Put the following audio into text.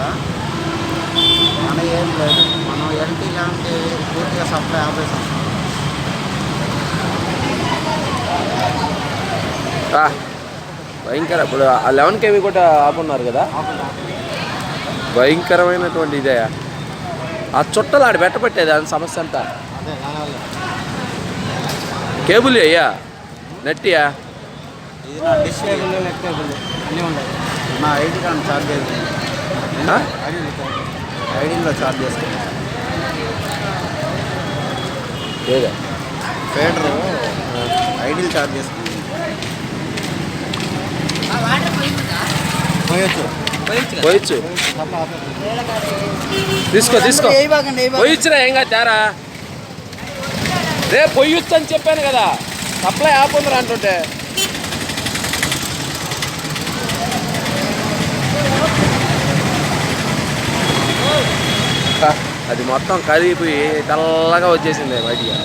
కూడా మన ఏం లేదు. మనం ఎల్టీ లాంటి పూర్తిగా సప్లై ఆపేసాం. భయంకర. ఇప్పుడు ఆ 11 kV కూడా ఆపున్నారు కదా, భయంకరమైనటువంటి ఇదే. ఆ చుట్టలు ఆడ పెట్టబట్టేది అని సమస్య అంతా. కేబుల్ అయ్యా, నెట్టియా, ఇది నా డిష్ కేబుల్, నెట్ కేబుల్ అన్నీ ఉన్నాయి. నా ఐడి కార్డు ఛార్జ్ చేస్తుంది, ఐడీలో ఛార్జ్ చేసుకుంటాను. లేదా ఫేడరు ఐడీలు ఛార్జ్ చేసుకుంటాను. పోయచ్చు, తీసుకో తీసుకో, పోయొచ్చురా, ఏం కాదు తేరా. రే పొయ్యొచ్చు అని చెప్పాను కదా, సప్లై ఆపుందిరా అంటుంటే. అది మొత్తం కరిగిపోయి తెల్లగా వచ్చేసింది బయటికి.